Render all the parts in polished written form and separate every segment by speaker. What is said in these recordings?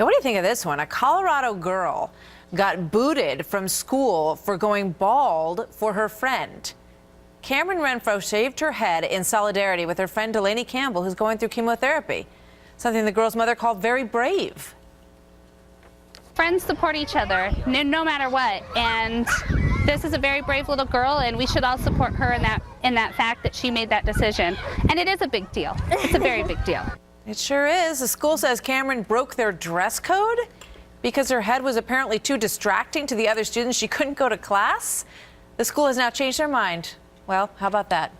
Speaker 1: So what do you think of this one? A Colorado girl got booted from school for going bald for her friend. Cameron Renfro shaved her head in solidarity with her friend Delaney Campbell, who's going through chemotherapy. Something the girl's mother called very brave.
Speaker 2: Friends support each other, no matter what, and this is a very brave little girl, and we should all support her in that fact that she made that decision. And it is a big deal. It's a very big deal.
Speaker 1: It sure is. The school says Cameron broke their dress code because her head was apparently too distracting to the other students. She couldn't go to class. The school has now changed their mind. Well, how about that?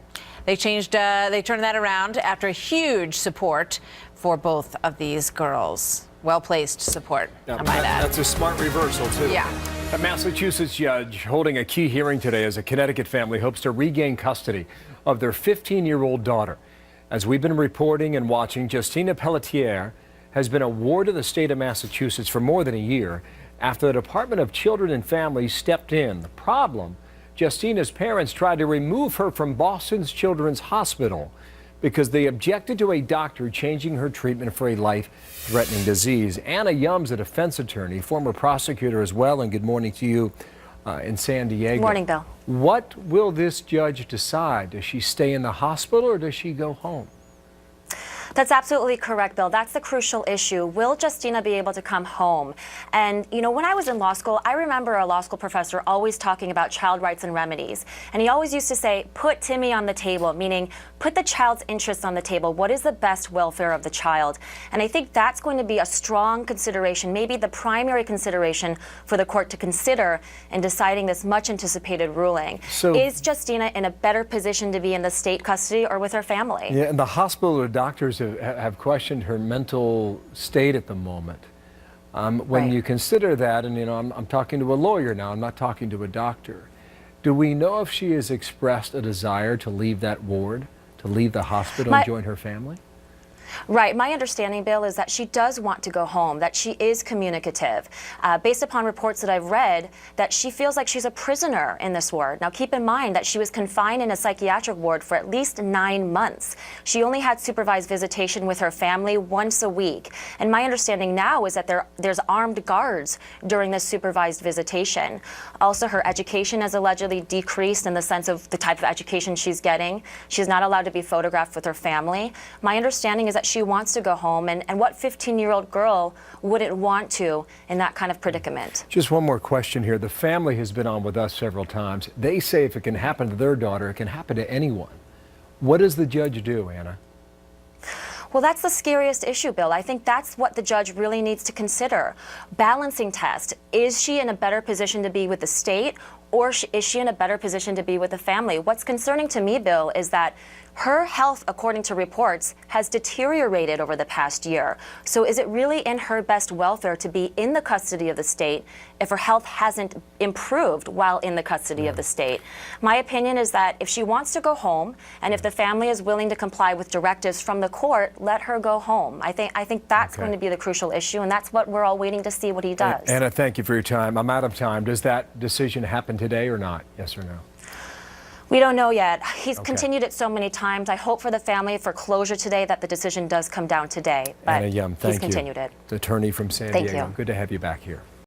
Speaker 1: They turned that around after huge support for both of these girls. Well-placed support, I might add.
Speaker 3: That's a smart reversal, too.
Speaker 1: Yeah.
Speaker 3: A Massachusetts judge holding a key hearing today as a Connecticut family hopes to regain custody of their 15-year-old daughter. As we've been reporting and watching, Justina Pelletier has been a ward of the state of Massachusetts for more than a year after the Department of Children and Families stepped in. The problem, Justina's parents tried to remove her from Boston's Children's Hospital because they objected to a doctor changing her treatment for a life-threatening disease. Anna Yum's a defense attorney, former prosecutor as well, and good morning to you in San Diego.
Speaker 4: Good morning, Bill.
Speaker 3: What will this judge decide? Does she stay in the hospital or does she go home?
Speaker 4: That's absolutely correct, Bill. That's the crucial issue. Will Justina be able to come home? And, you know, when I was in law school, I remember a law school professor always talking about child rights and remedies. And he always used to say, put Timmy on the table, meaning put the child's interests on the table. What is the best welfare of the child? And I think that's going to be a strong consideration, maybe the primary consideration for the court to consider in deciding this much anticipated ruling.
Speaker 3: So,
Speaker 4: is Justina in a better position to be in the state custody or with her family?
Speaker 3: Yeah, and the hospital or doctors have questioned her mental state at the moment. When you consider that, and you know, I'm talking to a lawyer now, I'm not talking to a doctor. Do we know if she has expressed a desire to leave that ward, to leave the hospital and join her family?
Speaker 4: Right. My understanding, Bill, is that she does want to go home, that she is communicative. Based upon reports that I've read, that she feels like she's a prisoner in this ward. Now, keep in mind that she was confined in a psychiatric ward for at least 9 months. She only had supervised visitation with her family once a week. And my understanding now is that there's armed guards during this supervised visitation. Also, her education has allegedly decreased in the sense of the type of education she's getting. She's not allowed to be photographed with her family. My understanding is that she wants to go home, and what 15-year-old girl wouldn't want to in that kind of predicament?
Speaker 3: Just one more question here. The family has been on with us several times. They say if it can happen to their daughter, it can happen to anyone. What does the judge do, Anna?
Speaker 4: Well, that's the scariest issue, Bill. I think that's what the judge really needs to consider. Balancing test. Is she in a better position to be with the state, or is she in a better position to be with the family? What's concerning to me, Bill, is that her health, according to reports, has deteriorated over the past year. So is it really in her best welfare to be in the custody of the state if her health hasn't improved while in the custody of the state? My opinion is that if she wants to go home, and if the family is willing to comply with directives from the court, let her go home. I think that's going to be the crucial issue, and that's what we're all waiting to see what he does.
Speaker 3: Anna, thank you for your time. I'm out of time. Does that decision happen today or not? Yes or no?
Speaker 4: We don't know yet. He's continued it so many times. I hope for the family for closure today that the decision does come down today. But
Speaker 3: Anna Yum, thank
Speaker 4: he's continued it.
Speaker 3: The attorney from San Diego. Good to have you back here.